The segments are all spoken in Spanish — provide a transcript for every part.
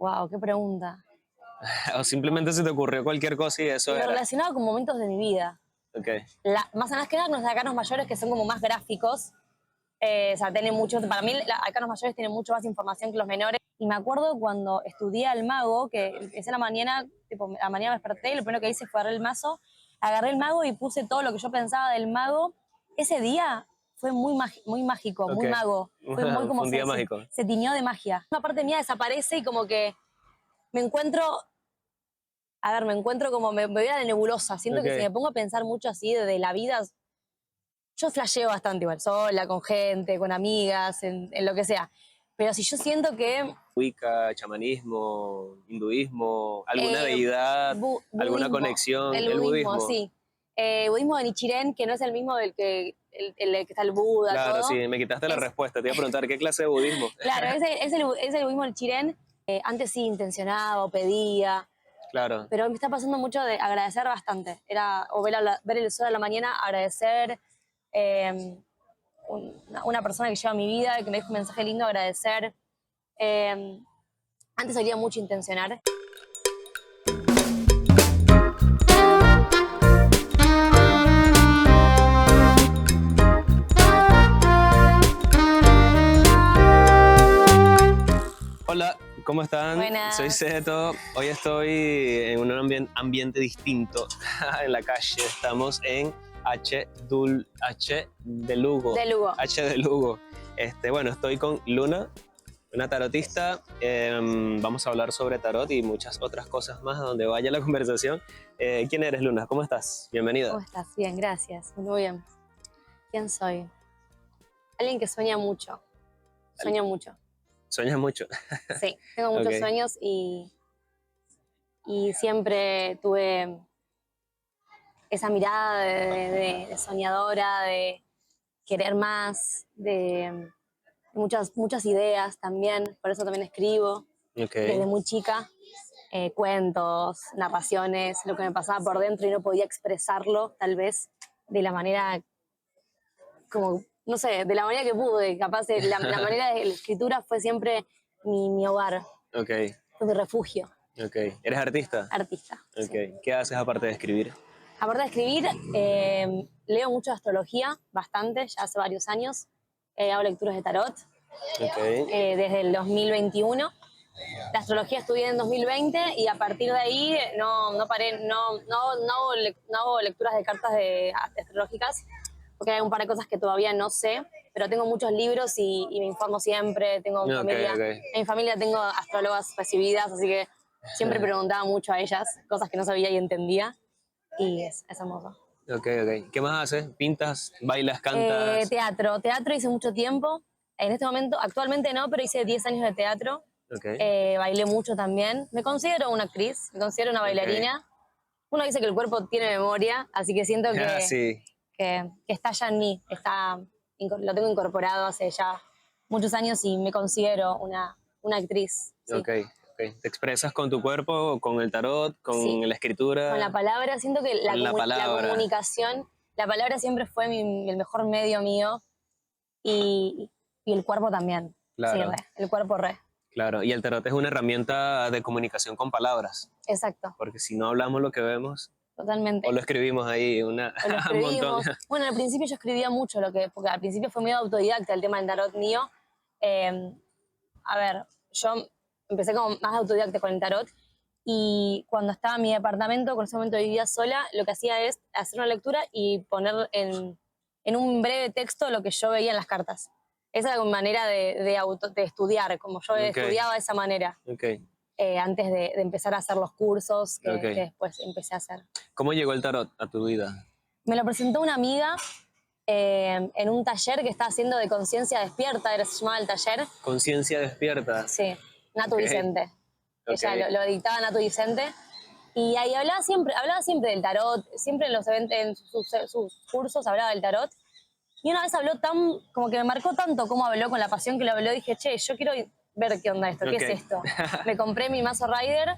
Wow, qué pregunta. O simplemente se te ocurrió cualquier cosa y eso Lo era. relacionado con momentos de mi vida. Ok, Más que nada los arcanos mayores que son como más gráficos. O sea, tienen mucho, para mí, los arcanos mayores tienen mucho más información que los menores. Y me acuerdo cuando estudié al mago, que empecé la mañana, tipo, a la mañana me desperté y lo primero que hice fue agarré el mago y puse todo lo que yo pensaba del mago. Ese día fue muy mágico, ok. muy mago. Fue muy Fue como un día mágico. se tiñó de magia. Una parte mía desaparece y como que me encuentro, me encuentro como, me voy a la nebulosa. Siento que si me Ok. pongo a pensar mucho así de la vida, yo flasheo bastante igual, sola, con gente, con amigas, en lo que sea. Pero si yo siento que Wicca, chamanismo, hinduismo, alguna eh, deidad, alguna budismo, conexión, el el budismo, budismo. sí. Budismo de Nichiren, que no es el mismo del que, el que está el Buda, Claro, sí, todo. me quitaste la Es, respuesta. Te iba a preguntar, ¿qué clase de budismo? claro, es el budismo de Nichiren. Antes sí intencionaba o pedía, Claro, pero me está pasando mucho de agradecer bastante. O ver el sol a la mañana, agradecer. eh, una persona que lleva mi vida, que me dijo un mensaje lindo, agradecer. Eh, Antes solía mucho intencionar. hola, ¿cómo están? Soy Buenas. Seto. Hoy estoy en un ambiente distinto en la calle. Estamos en H de Lugo. De Lugo. H de Lugo. Bueno, estoy con Luna, una tarotista. Vamos a hablar sobre tarot y muchas otras cosas más a donde vaya la conversación. ¿Quién eres, Luna? ¿Cómo estás? ¿Cómo Bienvenida. estás? Bien, gracias. Muy bien. ¿Quién soy? Alguien que sueña mucho. Sueño mucho. Sueñas mucho. Sí, tengo muchos Ok. sueños y siempre tuve esa mirada de soñadora, de querer más, de muchas ideas también. Por eso también escribo Ok. desde muy chica. Cuentos, narraciones, lo que me pasaba por dentro y no podía expresarlo, tal vez, de la manera como, no sé, de la manera que pude. Capaz la manera de la escritura fue siempre mi hogar, Ok. fue mi refugio, Ok. ¿Eres artista? artista. Ok. Sí. ¿Qué haces aparte de escribir? Aparte de escribir, leo mucho astrología, bastante, ya hace varios años. Hago lecturas de tarot Ok. desde el 2021. La astrología estudié en 2020 y a partir de ahí no paré, no hago lecturas de cartas astrológicas porque hay un par de cosas que todavía no sé, pero tengo muchos libros y me informo siempre, Ok, ok. en mi familia tengo astrólogas recibidas, así que siempre preguntaba mucho a ellas, cosas que no sabía y entendía, y es hermoso. Ok, ok. ¿Qué más haces? ¿Pintas? ¿Bailas? ¿Cantas? Teatro hice mucho tiempo, en este momento, actualmente no, pero hice 10 años de teatro. Ok, Bailé mucho también. Me considero una actriz, me considero una ok. bailarina. Uno dice que el cuerpo tiene memoria, así que siento Ah, sí. que está ya en mí, lo tengo incorporado hace ya muchos años y me considero una actriz, sí. Ok, ok. ¿Te expresas con tu cuerpo, con el tarot, Sí, con la con la escritura, palabra, siento que con la la palabra? comunicación, la palabra siempre fue el mejor medio mío y, y el cuerpo también, sí, Claro, el cuerpo re, claro. Y el tarot es una herramienta de comunicación con palabras, exacto, porque si no hablamos lo que vemos, o totalmente. lo escribimos ahí O lo un montón. escribimos. Bueno, al principio yo escribía mucho, porque al principio fue medio autodidacta el tema del tarot mío. Eh, a ver, yo empecé como más autodidacta con el tarot y cuando estaba en mi departamento, con ese momento vivía sola, lo que hacía es hacer una lectura y poner en un breve texto lo que yo veía en las cartas. Esa era mi manera de estudiar, como yo Ok, estudiaba de esa manera, ok, antes de empezar a hacer los cursos que ok. después empecé a hacer. ¿Cómo llegó el tarot a tu vida? Me lo presentó una amiga en un taller que estaba haciendo de conciencia despierta, se llamaba el taller. Conciencia despierta. Sí, Natu Ok, Vicente. ok. Ella lo dictaba Natu Vicente. Y ahí hablaba siempre del tarot, siempre en los eventos, en sus cursos hablaba del tarot. Y una vez habló como que me marcó tanto cómo habló, con la pasión que lo habló, dije, che, yo quiero ver qué onda esto, qué Ok. es esto. Me compré mi mazo Rider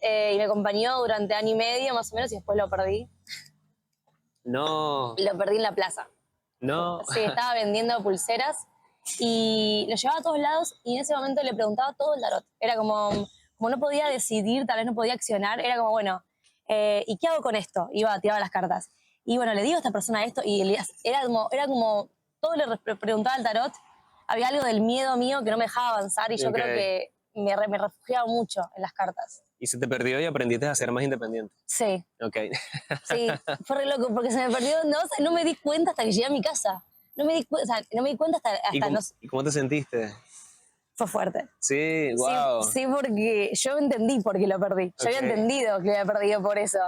y me acompañó durante año y medio más o menos y después lo perdí. No, Lo perdí en la plaza. no. Sí, estaba vendiendo pulseras y lo llevaba a todos lados y en ese momento le preguntaba todo el tarot. Era como, como no podía decidir, tal vez no podía accionar, era como, bueno, ¿y qué hago con esto? Tiraba las cartas. Y bueno, le digo a esta persona esto y era como todo le preguntaba al tarot, había algo del miedo mío que no me dejaba avanzar y yo creo que me refugiaba mucho en las cartas. Y se te perdió y aprendiste a ser más independiente. Sí. Ok. Sí, fue re loco porque se me perdió, no me di cuenta hasta que llegué a mi casa. No me di cuenta hasta ¿Y cómo te sentiste? Fue fuerte. Sí, wow. Sí, sí, porque yo entendí por qué lo perdí. Yo había entendido que lo había perdido por eso.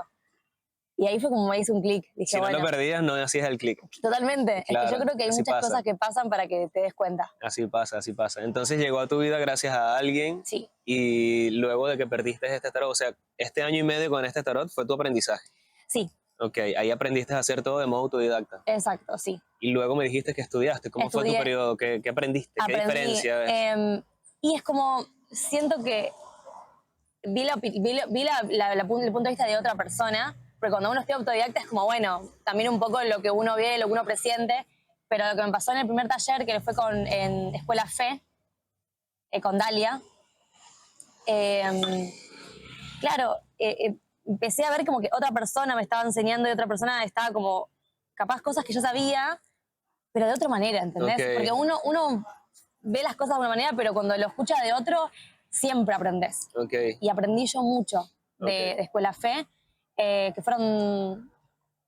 Y ahí fue como me hizo un clic. Dije, Si no lo perdías, no hacías el clic. Totalmente. Claro, es que yo creo que hay muchas cosas que pasan para que te des cuenta. Así pasa, así pasa. Entonces llegó a tu vida gracias a alguien. Sí. Y luego de que perdiste este tarot, o sea, este año y medio con este tarot fue tu aprendizaje. Sí. Ok, ahí aprendiste a hacer todo de modo autodidacta. Exacto, sí. Y luego me dijiste que estudiaste. ¿Cómo fue tu periodo? ¿Qué aprendiste? ¿Qué diferencia ves? Y es como, siento que vi el punto de vista de otra persona, porque cuando uno estudia autodidacta es como, bueno, también un poco lo que uno ve, lo que uno presiente, pero lo que me pasó en el primer taller, que fue en Escuela Fe, con Dalia, claro, empecé a ver como que otra persona me estaba enseñando y otra persona estaba como, capaz cosas que yo sabía, pero de otra manera, ¿entendés? Okay. Porque uno ve las cosas de una manera, pero cuando lo escucha de otro, siempre aprendes. Okay. Y aprendí yo mucho de Escuela Fe, que fueron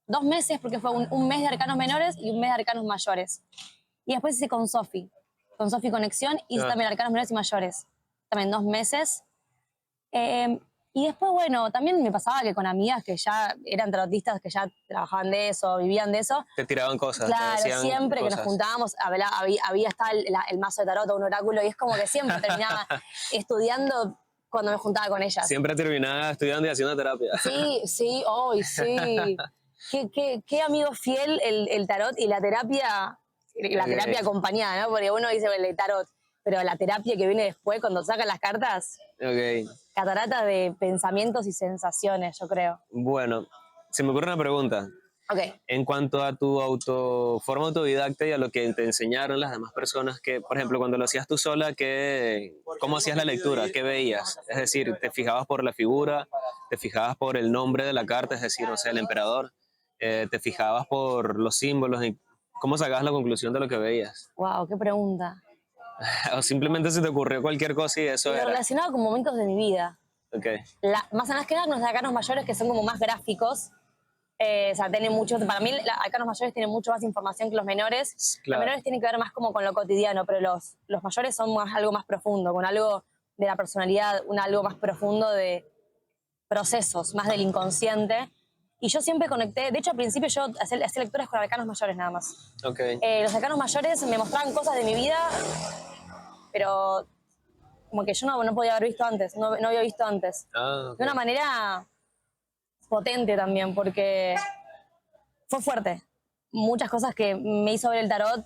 2 meses, porque fue un mes de arcanos menores y un mes de arcanos mayores. Y después hice con Sofi Conexión, hice también arcanos menores y mayores. También 2 meses. Y después, bueno, también me pasaba que con amigas que ya eran tarotistas, que ya trabajaban de eso, vivían de eso. Te tiraban cosas. Claro, siempre que nos juntábamos, había hasta el mazo de tarot o un oráculo, y es como que siempre terminaba estudiando cuando me juntaba con ellas. Siempre terminaba estudiando y haciendo terapia. Sí, sí, hoy sí. Qué amigo fiel el tarot y la terapia acompañada, ¿no? Porque uno dice el tarot, pero la terapia que viene después, cuando sacan las cartas, cataratas de pensamientos y sensaciones, yo creo. Bueno, se me ocurre una pregunta. Okay. En cuanto a tu forma autodidacta y a lo que te enseñaron las demás personas, que, por ejemplo, cuando lo hacías tú sola, ¿cómo hacías la lectura? ¿Qué veías? Es decir, ¿te fijabas por la figura? ¿Te fijabas por el nombre de la carta? Es decir, o sea, el emperador. ¿Te fijabas por los símbolos? ¿Cómo sacabas la conclusión de lo que veías? Wow, qué pregunta. ¿O simplemente se te ocurrió cualquier cosa y eso era? Lo relacionado con momentos de mi vida. Okay. Más que nada los arcanos mayores, que son como más gráficos. O sea, tienen mucho, para mí, arcanos mayores tienen mucho más información que los menores. Claro. Los menores tienen que ver más como con lo cotidiano, pero los mayores son algo más profundo, con algo de la personalidad, algo más profundo de procesos, más del inconsciente. Y yo siempre conecté, de hecho al principio yo hacía lecturas con arcanos mayores nada más. Okay. Los arcanos mayores me mostraban cosas de mi vida, pero como que yo no podía haber visto antes, no había visto antes. Okay. De una manera potente también, porque fue fuerte. Muchas cosas que me hizo ver el tarot.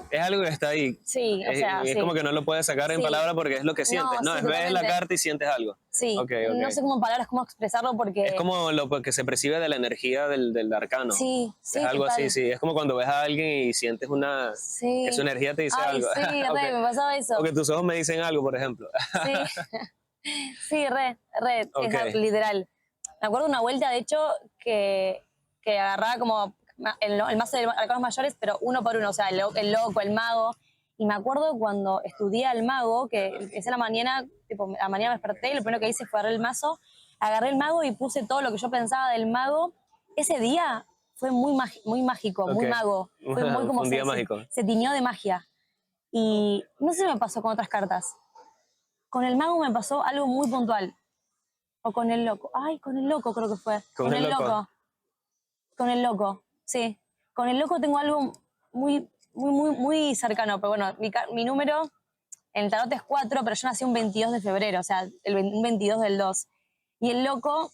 Es algo que está ahí. Sí, o sea, es como que no lo puedes sacar en palabras porque es lo que sientes. No, ves la carta y sientes algo. Sí, no sé cómo en palabras cómo expresarlo porque... Es como lo que se percibe de la energía del arcano. Sí, es algo así, sí. Es como cuando ves a alguien y sientes que su energía te dice algo. Sí, me pasaba eso. O que tus ojos me dicen algo, por ejemplo. Sí, re, es literal. Me acuerdo una vuelta, de hecho, que agarraba como el mazo de arcanos mayores, pero uno por uno, o sea, el loco, el mago. Y me acuerdo cuando estudié al mago, que esa la mañana, a la mañana me desperté y lo primero que hice fue agarrar el mazo, agarré el mago y puse todo lo que yo pensaba del mago. Ese día fue muy mágico, muy mago. Fue muy como un día mágico. Se tiñó de magia. Y no sé si me pasó con otras cartas. Con el mago me pasó algo muy puntual. O con el loco. Ay, con el loco creo que fue. Con el loco. Con el loco, sí. Con el loco tengo algo muy cercano. Pero bueno, mi número en el tarot es 4, pero yo nací un 22 de febrero, o sea, un 22 del 2. Y el loco,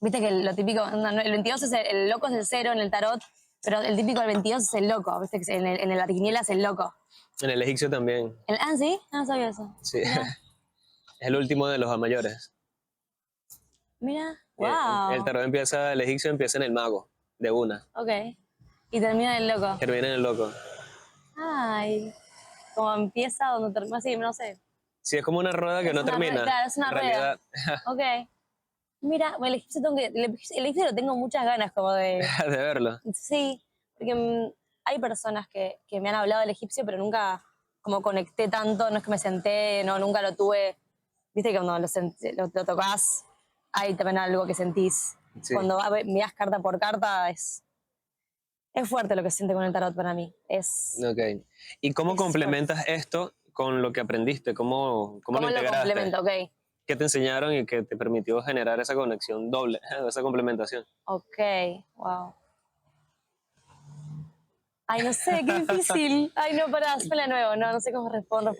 viste que lo típico, el 22 el loco es el 0 en el tarot, pero el típico del 22 es el loco, viste que en el quiniela es el loco. En el egipcio también. ¿Sí? No sabía eso. Sí. Es el último de los mayores. Mira, wow. El egipcio empieza en el mago, de una. Ok. Y termina en el loco. Termina en el loco. Ay. Como empieza donde termina, sí, no sé. Sí, es como una rueda que Es no una rueda, termina. claro, es una En rueda. realidad, Ok. Mira, el egipcio, el egipcio lo tengo muchas ganas como de... de verlo. Sí, porque hay personas que me han hablado del egipcio, pero nunca como conecté tanto, no es que me senté, no, nunca lo tuve. Viste que cuando lo tocas, hay también algo que sentís. Sí. Cuando mirás carta por carta, es fuerte lo que se siente con el tarot para mí. Ok. ¿Y cómo Es fuerte. complementas esto con lo que aprendiste? ¿Cómo lo ¿Cómo lo integraste? complemento? Ok. ¿Qué te enseñaron y que te permitió generar esa conexión doble, esa complementación? Ok, wow. Ay, no sé, qué difícil. Ay, no, pará, hazme de nuevo. No, no sé cómo responder.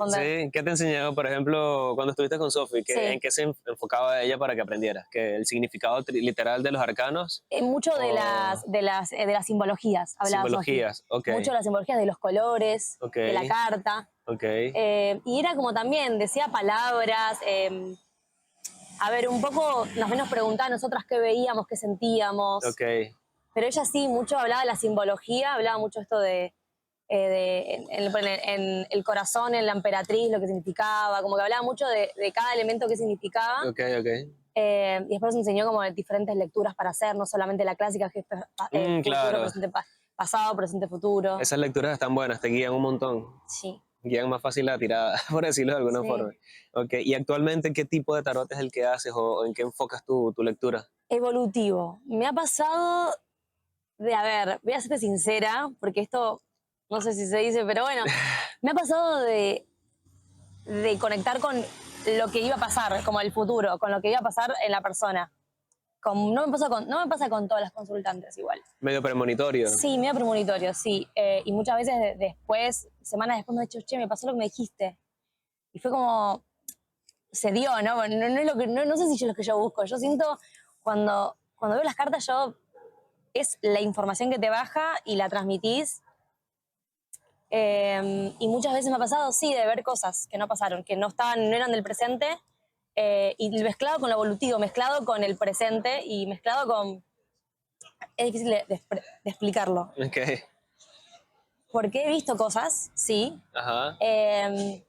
Sí, ¿qué te enseñó, por ejemplo, cuando estuviste con Sophie? ¿En Sí, qué se enfocaba ella para que aprendieras? ¿Que el significado literal de los arcanos mucho o de las simbologías, hablaba Sofi. simbologías? Ok, Mucho de las simbologías de los colores, ok, de la carta. ok, Y era como también, decía palabras. A ver, un poco nos preguntaba a nosotras qué veíamos, qué sentíamos. ok. Pero ella sí, mucho hablaba de la simbología, hablaba mucho esto en el corazón, en la emperatriz, lo que significaba, como que hablaba mucho de cada elemento que significaba. Ok, ok. Y después nos enseñó como diferentes lecturas para hacer, no solamente la clásica, que es futuro, Claro, presente, pasado, presente, futuro. esas lecturas están buenas, te guían un montón. Sí, Guían más fácil la tirada, por decirlo de alguna sí. forma. Ok, ¿y actualmente qué tipo de tarot es el que haces o en qué enfocas tu lectura? Evolutivo. Me ha pasado a ver, voy a serte sincera, porque esto no sé si se dice, pero bueno, me ha pasado de conectar con lo que iba a pasar, como el futuro, con lo que iba a pasar en la persona. No me pasa con todas las consultantes igual. Medio premonitorio. Sí, medio premonitorio, sí. Y muchas veces después, semanas después me he dicho, che, me pasó lo que me dijiste. Y fue como, se dio, ¿no? No, es lo que, no sé si es lo que yo busco. Yo siento, cuando veo las cartas, es la información que te baja y la transmitís. Y muchas veces me ha pasado, sí, de ver cosas que no pasaron, que no eran del presente, y mezclado con lo evolutivo, mezclado con el presente y mezclado con... Es difícil de explicarlo. Ok, Porque he visto cosas, sí. ajá. Eh,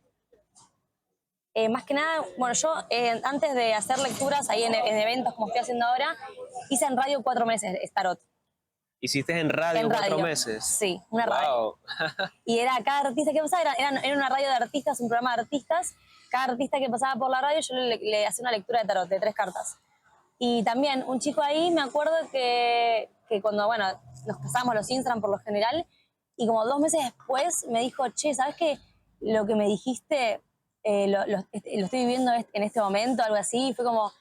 Más que nada, bueno, yo antes de hacer lecturas ahí en eventos como estoy haciendo ahora, hice en radio 4 meses tarot. ¿Hiciste en radio En cuatro radio, meses? sí, una radio. Wow. Y era cada artista que pasaba, era una radio de artistas, un programa de artistas. Cada artista que pasaba por la radio yo le hacía una lectura de tarot, de 3 cartas. Y también un chico ahí, me acuerdo que cuando, bueno, nos pasábamos los Instagram por lo general, y como 2 meses después me dijo, che, ¿sabes qué? Lo que me dijiste lo estoy viviendo en este momento, algo así. Y fue como,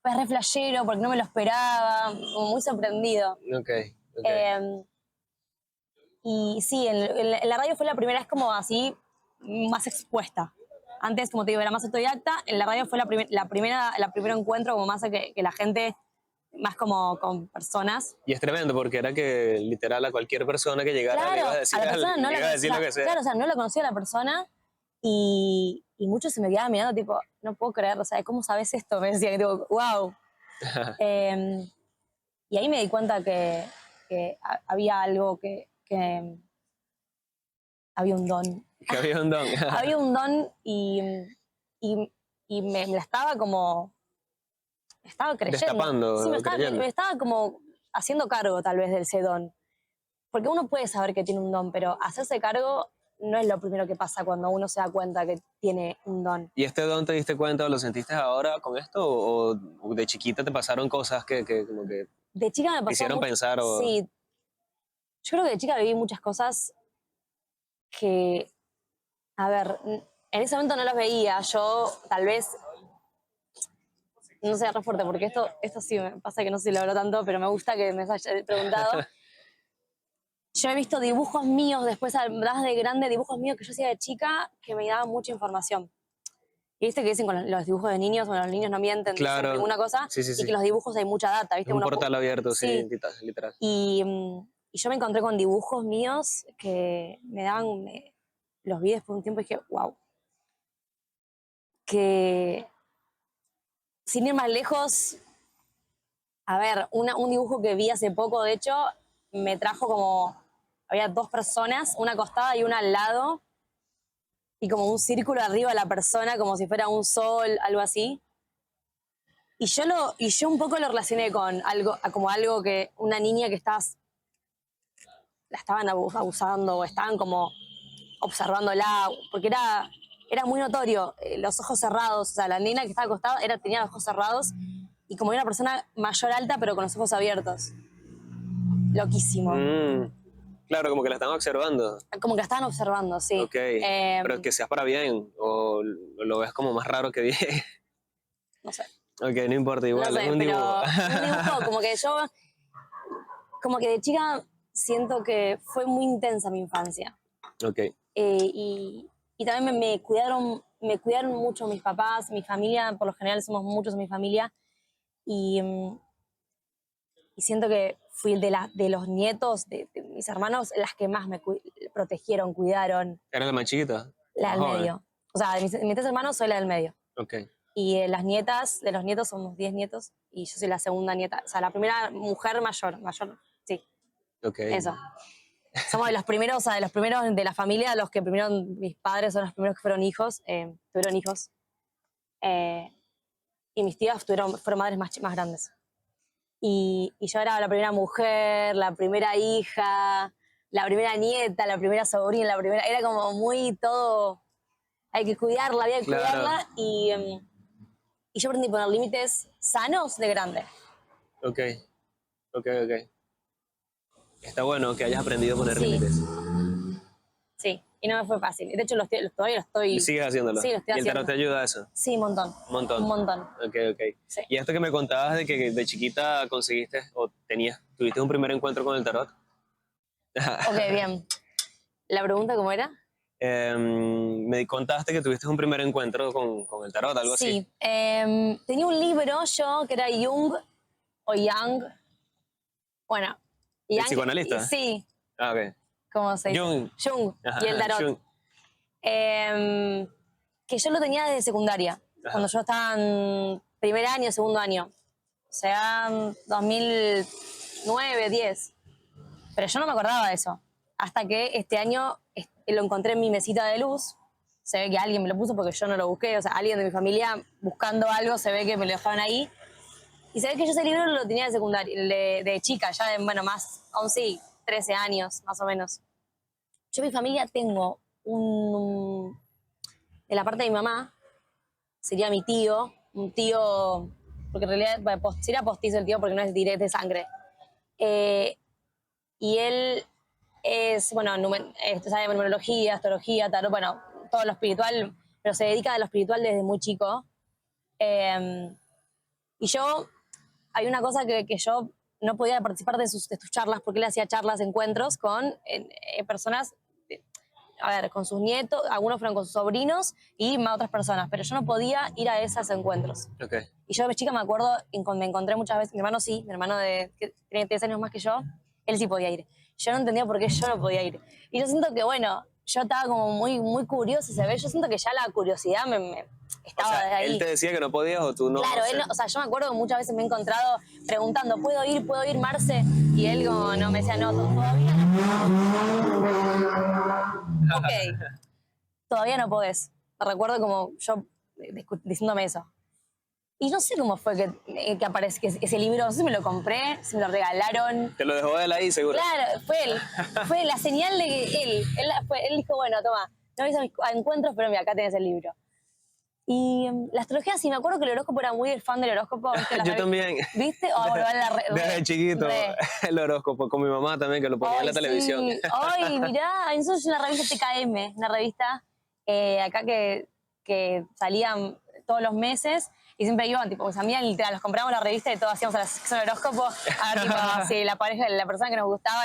fue re flashero porque no me lo esperaba, muy sorprendido. Ok, ok. Eh, y sí, en la radio fue la primera vez como así, más expuesta. Antes, como te digo, era más autodidacta. En la radio fue la primer encuentro como más que la gente, más como con personas. Y es tremendo porque era que literal a cualquier persona que llegara le ibas a Claro, a decir, la persona no le la ibas a decir conocía. lo que sea. Claro, o sea, no la conocía a la persona y muchos se me quedaban mirando, tipo, no puedo creer, o sea, ¿cómo sabes esto? Me decían, tipo, wow. Eh, y ahí me di cuenta que había algo que había un don. Que había un don. Había un don y, y me la estaba como, me estaba creyendo. Sí, Destapando, me creyendo. estaba como haciendo cargo tal vez del ese don. Porque uno puede saber que tiene un don, pero hacerse cargo no es lo primero que pasa cuando uno se da cuenta que tiene un don. ¿Y este don te diste cuenta o lo sentiste ahora con esto? ¿O de chiquita te pasaron cosas que como que De chica me te pasó hicieron mucho, pensar o... sí, yo creo que de chica viví muchas cosas que, a ver, en ese momento no las veía, yo tal vez, no sé, re fuerte, porque esto sí me pasa que no sé si lo hablo tanto, pero me gusta que me hayas preguntado. Yo he visto dibujos míos, después más de grande, dibujos míos que yo hacía de chica, que me daban mucha información. Y viste que dicen con los dibujos de niños, bueno, los niños no mienten, dicen Claro, una cosa, sí, sí, y que sí. los dibujos hay mucha data, Es ¿viste? un portal abierto, sí, Sí, literal. y yo me encontré con dibujos míos que me daban, los vi después de un tiempo y dije, wow. Que sin ir más lejos, a ver, un dibujo que vi hace poco, de hecho, me trajo como, había 2 personas, una acostada y una al lado, y como un círculo arriba de la persona, como si fuera un sol, algo así. Y yo un poco lo relacioné con algo, como algo que una niña que la estaban abusando o estaban como observándola, porque era muy notorio, los ojos cerrados, o sea, la nena que estaba acostada tenía los ojos cerrados y como era una persona mayor alta pero con los ojos abiertos. Loquísimo. Claro, como que la están observando. Como que la estaban observando, sí. Ok, pero que seas para bien o lo ves como más raro que bien. No sé. Ok, no importa, igual, No es sé, un pero dibujo. un dibujo, como que de chica siento que fue muy intensa mi infancia. Ok, Y también me cuidaron mucho mis papás, mi familia, por lo general somos muchos en mi familia, y, y siento que fui de los nietos de mis hermanos las que más protegieron, cuidaron, ¿eres la más chiquita? la Más del joven. medio. O sea, de mis tres hermanos soy la del medio. Ok, Y las nietas, de los nietos somos 10 nietos, y yo soy la segunda nieta, o sea, la primera mujer mayor, sí, ok. eso. Somos de los primeros, o sea, de los primeros de la familia, los que primero, mis padres son los primeros que fueron hijos, tuvieron hijos. Eh, y mis tías fueron madres más grandes. Y yo era la primera mujer, la primera hija, la primera nieta, la primera sobrina, era como muy todo, hay que cuidarla, había que Claro. cuidarla, y yo aprendí a poner límites sanos de grande. Ok, ok. Está bueno que hayas aprendido a poner Sí. límites. Sí, y no me fue fácil. De hecho, todavía lo estoy... ¿Y sigues haciéndolo? Sí, lo estoy ¿Y el haciendo. tarot te ayuda a eso? Sí, un montón. Un montón. Un montón. Ok. Sí. Y esto que me contabas de que de chiquita conseguiste o tuviste un primer encuentro con el tarot. Ok, bien. ¿La pregunta cómo era? Me contaste que tuviste un primer encuentro con el tarot, algo así. Sí. Tenía un libro yo que era Jung o Young. Bueno, ¿El Young. psicoanalista? Sí. Ah, ok. ¿Cómo se dice? Jung. Jung Ajá, y el tarot. Jung. Que yo lo tenía desde secundaria, Ajá. cuando yo estaba en primer año, segundo año. O sea, 2009, 10. Pero yo no me acordaba de eso. Hasta que este año lo encontré en mi mesita de luz. Se ve que alguien me lo puso porque yo no lo busqué. O sea, alguien de mi familia buscando algo, se ve que me lo dejaron ahí. Y se ve que yo ese libro lo tenía de secundaria, de chica, ya bueno, aún sí, 13 años, más o menos. Yo en mi familia tengo de la parte de mi mamá, sería mi tío, un tío, porque en realidad sería postizo el tío porque no es directo de sangre. Y él es, bueno, sabe numerología, astrología, tarot, bueno, todo lo espiritual, pero se dedica a lo espiritual desde muy chico. Y hay una cosa que yo no podía participar de sus charlas porque él hacía charlas, encuentros con personas, a ver, con sus nietos, algunos fueron con sus sobrinos y más otras personas, pero yo no podía ir a esos encuentros. Okay. Y yo de chica me acuerdo, me encontré muchas veces, mi hermano sí, mi hermano que tiene 10 años más que yo, él sí podía ir. Yo no entendía por qué yo no podía ir. Y yo siento que, bueno, yo estaba como muy curiosa, ¿sabes? Yo siento que ya la curiosidad me estaba desde ahí. ¿Él te decía que no podías o tú no? Claro, él, o sea, yo me acuerdo que muchas veces me he encontrado preguntando, ¿puedo ir, Marce? Y él como, no, me decía, no, todavía no. Ok, todavía no podés. Recuerdo como yo diciéndome eso. Y no sé cómo fue que aparece ese libro, no sé si me lo compré, si me lo regalaron. Te lo dejó él ahí, seguro. Claro, fue él. Fue la señal de que él dijo, bueno, toma, no vais a encuentros, pero mira, acá tenés el libro. Y la astrología, sí, me acuerdo que el horóscopo era muy el fan del horóscopo. Yo también. ¿Viste? Desde chiquito, el horóscopo, con mi mamá también, que lo ponía en la televisión. Ay, mirá, eso es una revista TKM, una revista acá que salían todos los meses y siempre iban, tipo, mis amigas literal, los comprábamos la revista y todos hacíamos la sección del horóscopo, a ver, tipo, si la persona que nos gustaba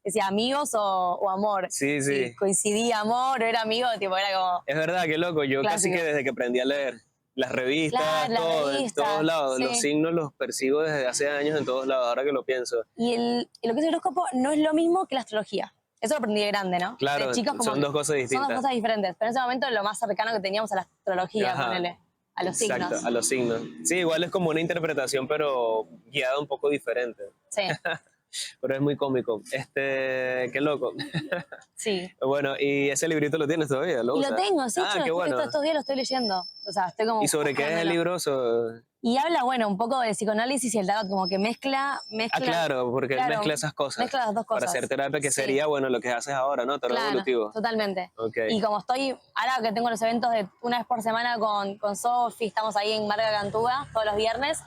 decía amigos o amor. Sí. Si coincidía amor o era amigo, tipo, era como... Es verdad, qué loco, yo clásico. Casi que desde que aprendí a leer las revistas, Claro, todo, las revistas, en todos lados, sí. Los signos los percibo desde hace años en todos lados, ahora que lo pienso. Y lo que es el horóscopo no es lo mismo que la astrología. Eso lo aprendí de grande, ¿no? Claro, de chicos, como son dos cosas distintas. Son dos cosas diferentes, pero en ese momento lo más cercano que teníamos a la astrología, ponele, a los signos. Exacto, a los signos. Sí, igual es como una interpretación, pero guiada un poco diferente. Sí. pero es muy cómico. Qué loco. Sí. Bueno, ¿y ese librito lo tienes todavía? ¿Lo Y lo usas? tengo, sí, Ah, yo qué bueno. estos días lo estoy leyendo. O sea, estoy como ¿Y sobre qué es el hojeándolo. libro? Y habla, bueno, un poco del psicoanálisis y el tarot, como que Ah, claro, porque él claro, mezcla esas cosas mezcla las dos para cosas. hacer terapia, que Sí, sería, bueno, lo que haces ahora, ¿no? Tarot claro, evolutivo. totalmente. Ok. Y como estoy, ahora que tengo los eventos de una vez por semana con Sofi, estamos ahí en Marga Cantúa todos los viernes,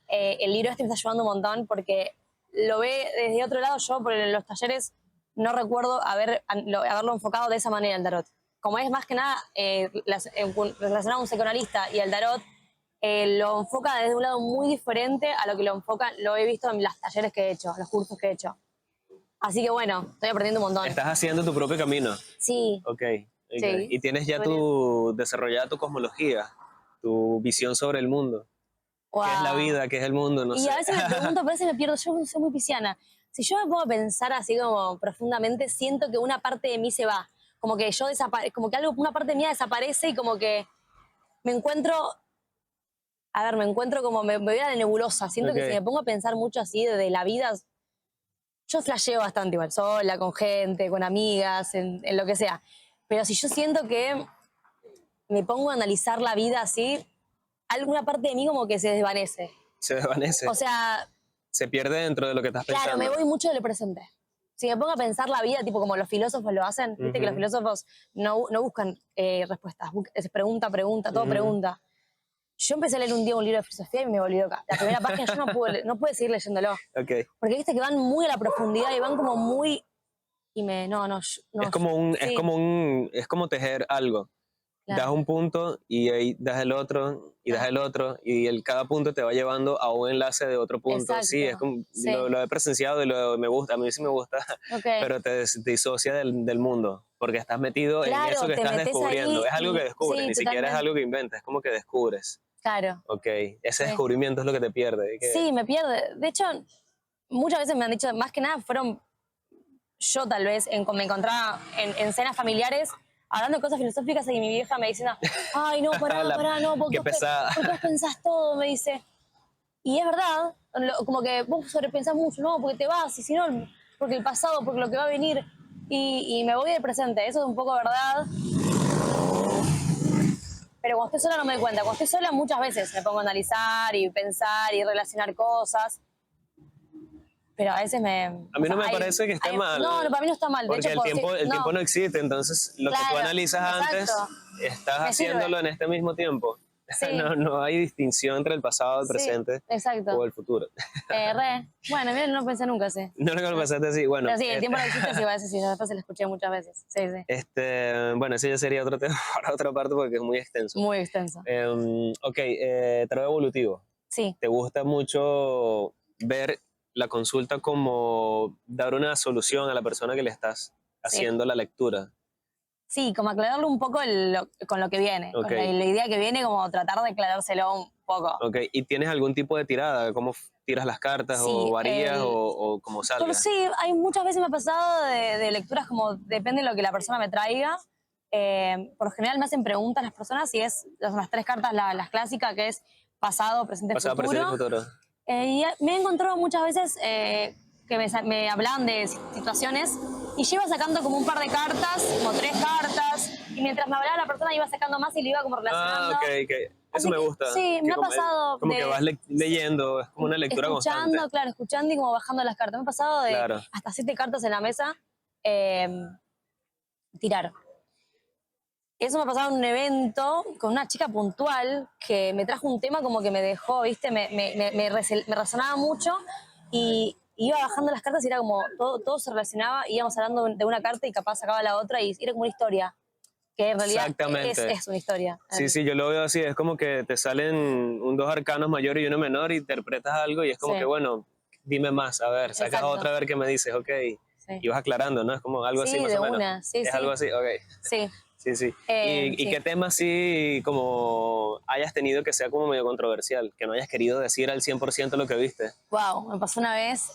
el libro este me está ayudando un montón porque lo ve desde otro lado. Yo por los talleres no recuerdo haberlo enfocado de esa manera el tarot. Como es más que nada relacionado a un psicoanalista y el tarot, lo enfoca desde un lado muy diferente a lo que lo he visto en los talleres que he hecho, los cursos que he hecho. Así que bueno, estoy aprendiendo un montón. Estás haciendo tu propio camino. Sí, Ok. sí. Y tienes ya desarrollada tu cosmología, tu visión sobre el mundo. Wow. ¿Qué es la vida? ¿Qué es el mundo? No Y sé. a veces me pregunto, a veces me pierdo. Yo soy muy pisciana. Si yo me pongo a pensar así como profundamente, siento que una parte de mí se va. Como que yo como que una parte mía desaparece y como que me encuentro, me encuentro como me voy a la nebulosa. Siento que si Ok. me pongo a pensar mucho así de la vida, yo flasheo bastante igual, sola, con gente, con amigas, en lo que sea. Pero si yo siento que me pongo a analizar la vida así, alguna parte de mí como que se desvanece. Se desvanece. O sea, Se pierde dentro de lo que estás pensando. claro, me voy mucho del presente. Si me pongo a pensar la vida, tipo como los filósofos lo hacen, viste que los filósofos no buscan respuestas, es pregunta, todo pregunta. Yo empecé a leer un día un libro de filosofía y me volví loca. La primera página yo no pude seguir leyéndolo. Ok. Porque viste que van muy a la profundidad y van como muy... Y no, sí, Es como tejer algo. Das claro, un punto y ahí das el otro y das claro. el otro y cada punto te va llevando a un enlace de otro punto. Sí, es Exacto, como, sí, lo he presenciado y me gusta, a mí sí me gusta, ok. pero te disocia del mundo porque estás metido en eso Claro, que te estás metes descubriendo. ahí Es algo que y descubres, sí, ni siquiera es totalmente. algo que inventas, es como que descubres. Claro, Ok, ese sí. descubrimiento es lo que te pierde. Sí, me pierde. De hecho, muchas veces me han dicho, más que nada fueron yo tal vez, me encontraba en cenas familiares hablando de cosas filosóficas y mi vieja me diciendo, ay, no, pará, no, Qué pesada. porque vos pensás todo, me dice. Y es verdad, como que vos sobrepensás mucho, no, porque te vas, y si no, porque el pasado, porque lo que va a venir, y me voy del presente, eso es un poco verdad. Pero cuando estoy sola no me doy cuenta, cuando estoy sola muchas veces me pongo a analizar y pensar y relacionar cosas. Pero a veces A mí no me parece que esté mal. No, para mí no está mal. De Porque hecho, el tiempo no existe, entonces lo que tú claro, analizas antes, exacto. estás Me haciéndolo sirve. en este mismo tiempo. Sí, No hay distinción entre el pasado, el sí, presente o exacto. el futuro. Bueno, mira, no pensé nunca así. No lo pasaste así. Bueno, Pero sí, el tiempo no existe, sí, a veces sí, después se lo escuché muchas veces. Sí, sí. bueno, ese ya sería otro tema para otra parte porque es muy extenso. Muy extenso. Ok, tarot evolutivo. Sí, ¿Te gusta mucho ver la consulta como dar una solución a la persona que le estás sí. haciendo la lectura? Sí, como aclararlo un poco con lo que viene. Ok. Con la idea que viene, como tratar de aclarárselo un poco. Ok, ¿y tienes algún tipo de tirada? ¿Cómo tiras las cartas o Sí, varías o como pero salga? sí, hay muchas veces me ha pasado de lecturas como depende de lo que la persona me traiga. Por lo general me hacen preguntas las personas y son las tres cartas, las clásicas, que es pasado, presente, Pasado, presente y futuro. futuro. Y me he encontrado muchas veces que me hablaban de situaciones y yo iba sacando como un par de cartas, como tres cartas, y mientras me hablaba la persona iba sacando más y lo iba como Ah, relacionando. ok, ok. Eso Así me que gusta. sí, Que me ha pasado como que vas leyendo, es como una lectura constante. escuchando, claro, escuchando y como bajando las cartas. Me ha pasado de Claro. hasta 7 cartas en la mesa eh, tirar. Eso me ha pasado en un evento con una chica puntual que me trajo un tema como que me dejó, ¿viste? Me resonaba mucho y iba bajando las cartas y era como todo se relacionaba, íbamos hablando de una carta y capaz sacaba la otra y era como una historia, que en realidad Exactamente. es una historia. Sí, sí, yo lo veo así, es como que te salen dos arcanos mayores y uno menor y interpretas algo y es como Sí, que, bueno, dime más, a ver, sacas exacto. otra a ver qué me dices, ok, Sí, y vas aclarando, ¿no? Es como algo así sí, más de o menos. una, sí, Es sí. algo así, ok. Sí, Sí, sí. ¿Y sí. qué tema sí como hayas tenido que sea como medio controversial, que no hayas querido decir al 100% lo que viste? Wow, me pasó una vez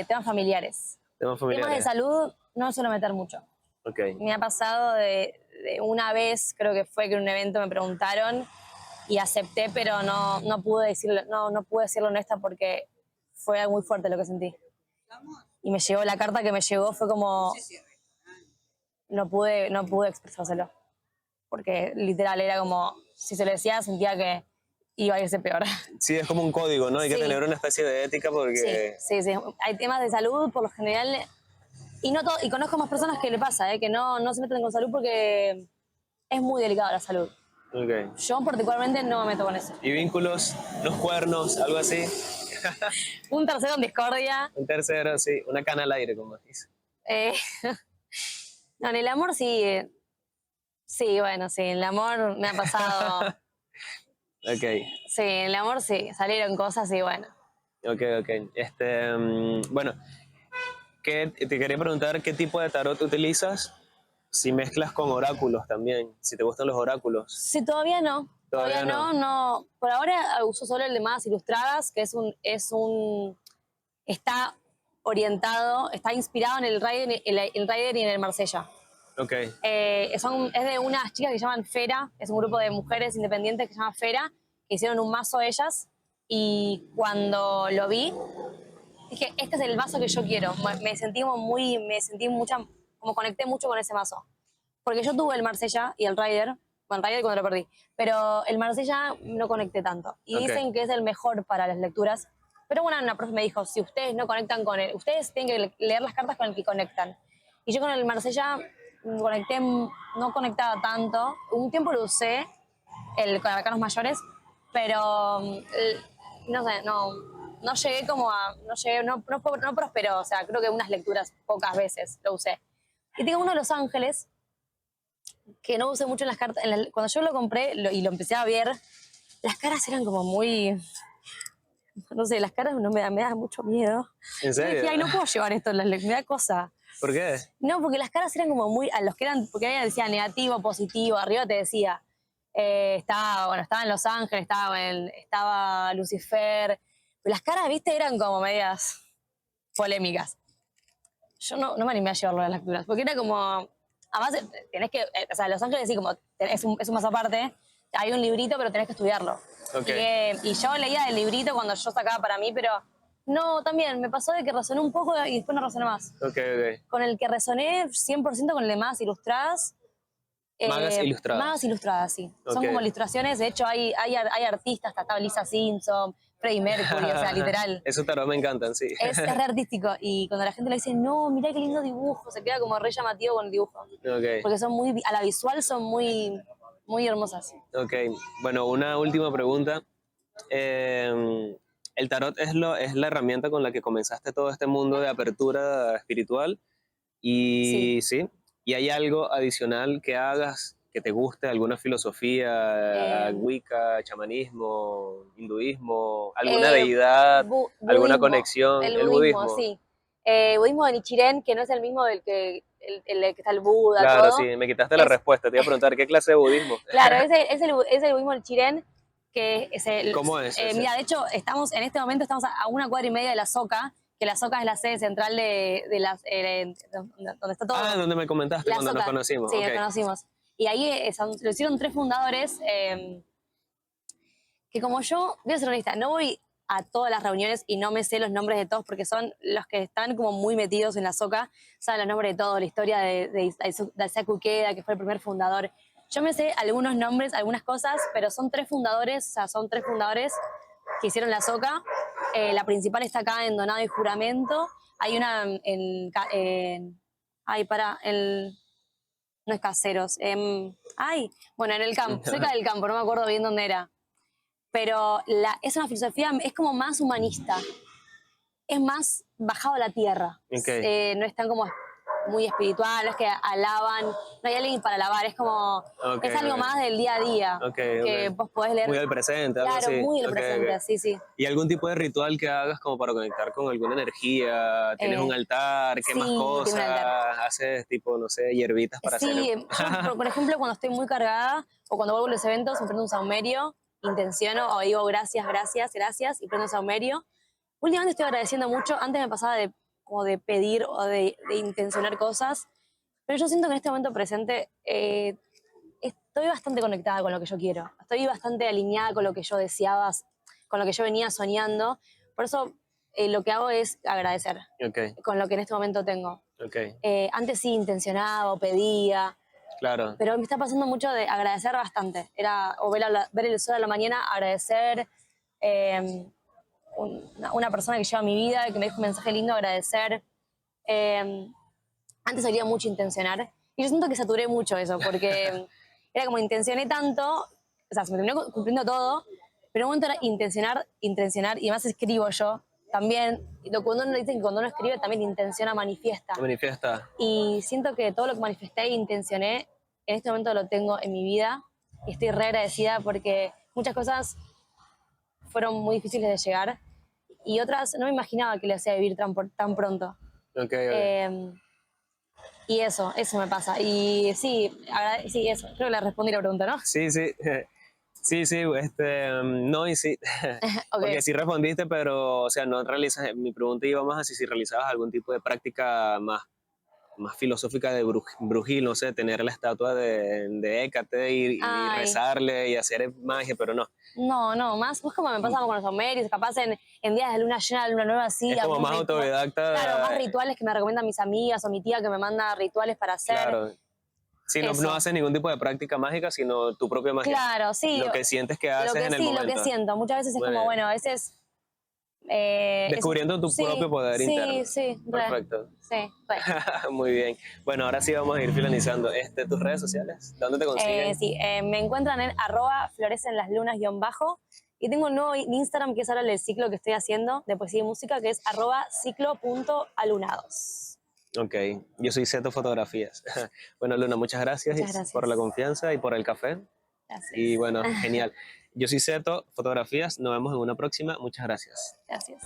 temas familiares. Temas Temas de familiares. salud no suelo meter mucho. Ok. Me ha pasado de una vez, creo que fue que en un evento me preguntaron y acepté, pero no pude decirlo honesta porque fue muy fuerte lo que sentí. y me llegó la carta que me llegó, fue como, no pude expresárselo. Porque literal era como, si se lo decía, sentía que iba a irse peor. Sí, es como un código, ¿no? Hay que Sí. tener una especie de ética Sí, porque... sí, sí. Hay temas de salud, por lo general, y conozco más personas que le pasa, que no se meten con salud porque es muy delicada la salud. Ok. Yo particularmente no me meto con eso. ¿Y vínculos? ¿Los cuernos? ¿Algo así? Un tercero en discordia. Un tercero, sí. Una cana al aire, como dice. eh, no, en el amor sí. Sí, bueno, sí, en el amor me ha pasado. Ok, Sí, en el amor sí, salieron cosas y bueno. ok. Bueno, te quería preguntar qué tipo de tarot utilizas, si mezclas con oráculos también, si te gustan los oráculos. Sí, todavía no. Todavía Todavía no. no. Por ahora uso solo el de Madas Ilustradas, que está orientado, está inspirado en el Rider y en el Marsella. Ok, Es de unas chicas que se llaman Fera, es un grupo de mujeres independientes que se llama Fera, que hicieron un mazo ellas, y cuando lo vi, dije, este es el mazo que yo quiero. Como conecté mucho con ese mazo. Porque yo tuve el Marsella y el Rider, bueno, el Rider cuando lo perdí, pero el Marsella no conecté tanto. Y ok. dicen que es el mejor para las lecturas. Pero bueno, una profe me dijo, si ustedes no conectan con él, ustedes tienen que leer las cartas con el que conectan. Y yo con el Marsella no conectaba tanto. Un tiempo lo usé, con arcanos mayores, pero no sé, no llegué como a, no prosperó, o sea, creo que unas lecturas pocas veces lo usé. Y tengo uno de Los Ángeles, que no usé mucho en las cartas. Cuando yo lo compré y lo empecé a ver, las caras eran como muy. No sé, las caras me da mucho miedo. ¿En Yo serio? decía, ay, no puedo llevar esto, me da cosa. ¿Por qué? No, porque las caras eran como muy. A los que eran. Porque ahí decía negativo, positivo, arriba te decía. Estaba en Los Ángeles, estaba Lucifer. Pero las caras, viste, eran como medias polémicas. Yo no me animé a llevarlo a las lecturas, porque era como. Además, tenés que. O sea, Los Ángeles sí, como. Es un más aparte. Hay un librito, pero tenés que estudiarlo. Ok. Y yo leía el librito cuando yo sacaba para mí, pero. No, también me pasó de que resoné un poco y después no resoné más. Ok. Con el que resoné 100% con el de Magas Ilustradas. Magas Magas ilustradas. Ilustradas, sí. Ok. Son como ilustraciones. De hecho, hay artistas, hasta estaba Lisa Simpson, Freddie Mercury, o sea, literal. Esos tarot me encantan, sí. Es re artístico. Y cuando la gente le dice, no, mirá qué lindo dibujo, se queda como re llamativo con el dibujo. Ok. Porque a la visual son muy hermosas. Ok. Bueno, una última pregunta. El tarot es la herramienta con la que comenzaste todo este mundo de apertura espiritual. Sí. Y sí, ¿y hay algo adicional que hagas que te guste? ¿Alguna filosofía, Eh, Wicca, chamanismo, hinduismo, alguna eh, deidad, alguna budismo, conexión? el El budismo, budismo. sí. Budismo de Nichiren, que no es el mismo el que está el Buda, Claro, todo. sí, me quitaste la Es, respuesta. Te iba a preguntar, ¿qué clase de budismo? claro, es el budismo de Nichiren, que es ¿Cómo es ese? mira, de hecho, en este momento estamos a una cuadra y media de la Soca, que la Soca es la sede central donde está Ah, todo. donde me comentaste La cuando nos Soca, conocimos. sí, Ok. nos conocimos. Y ahí lo hicieron tres fundadores, que como yo, voy a ser honesta, no voy a todas las reuniones y no me sé los nombres de todos porque son los que están como muy metidos en la Soca, saben los nombres de todos, la historia de Isaac Ukeda, que fue el primer fundador. Yo me sé algunos nombres, algunas cosas, pero son tres fundadores que hicieron la Soca. La principal está acá en Donado y Juramento. Hay una no es Caseros. Bueno, en el campo, cerca del campo, no me acuerdo bien dónde era. Pero es una filosofía, es como más humanista, es más bajado a la tierra. Ok, No es tan como muy espiritual, no es que alaban, no hay alguien para alabar, ok, es algo más del día a día, ok, que ok. vos podés leer. Muy al presente, algo Claro, así. muy el Ok, presente, ok. sí, sí. ¿Y algún tipo de ritual que hagas como para conectar con alguna energía? ¿Tienes un altar? ¿Quemas Sí, tengo un altar. cosas? ¿Haces tipo, no sé, hierbitas para hacer? Sí, yo, por ejemplo, cuando estoy muy cargada o cuando vuelvo a los eventos, me prendo un saumerio, intenciono o digo gracias, gracias, gracias y prendo un saumerio. Últimamente estoy agradeciendo mucho. Antes me pasaba como de pedir o de intencionar cosas, pero yo siento que en este momento presente estoy bastante conectada con lo que yo quiero. Estoy bastante alineada con lo que yo deseaba, con lo que yo venía soñando. Por eso lo que hago es agradecer Ok, con lo que en este momento tengo. ok, Antes sí intencionaba o pedía, claro. pero me está pasando mucho de agradecer bastante. Era o ver el sol a la mañana, agradecer. eh, una persona que lleva mi vida, que me dijo un mensaje lindo, agradecer. Eh, Antes solía mucho intencionar y yo siento que saturé mucho eso porque era como intencioné tanto, o sea, se me terminó cumpliendo todo, pero en un momento era intencionar, intencionar y además escribo yo también. Cuando uno dice que cuando uno escribe también intenciona, manifiesta. Manifiesta. Y siento que todo lo que manifesté e intencioné en este momento lo tengo en mi vida y estoy re agradecida porque muchas cosas fueron muy difíciles de llegar y otras no me imaginaba que le hacía vivir tan pronto. Ok, ok. Eh, y eso me pasa. Y sí, sí, eso. Creo que le respondí la pregunta, ¿no? Sí, sí. Sí, sí, no y sí, porque Ok. sí respondiste, pero, o sea, no realizas, mi pregunta iba más así si realizabas algún tipo de práctica más filosófica de brujil, no sé, tener la estatua de Hécate y Ay, rezarle y hacer magia, pero no. no, más como me pasa con los Homeris, capaz en días de luna llena, de luna nueva, sí, Es como algún más ritual. Claro, más autodidacta, rituales que me recomiendan mis amigas o mi tía que me manda rituales para hacer. claro. Si no, no Eso. haces ningún tipo de práctica mágica, sino tu propia magia. Claro, sí. Lo que sientes que haces en el Lo que momento. siento. Muchas veces es Muy como, bien. bueno, a veces eso. Descubriendo tu propio Sí, poder interno. sí, re. Perfecto. Sí, re. Muy bien. Bueno, ahora sí vamos a ir finalizando. Tus redes sociales, ¿dónde te consiguen? Sí, me encuentran en @florecenlaslunas_ y tengo un nuevo Instagram que es ahora el ciclo que estoy haciendo de poesía y música que es @ciclo.alunados. Ok, yo soy Zeto Fotografías. Bueno, Luna, muchas gracias Muchas por la gracias. confianza y por el café. Y Gracias. bueno, genial. Yo soy Zeto Fotografías. Nos vemos en una próxima. Muchas gracias. Gracias.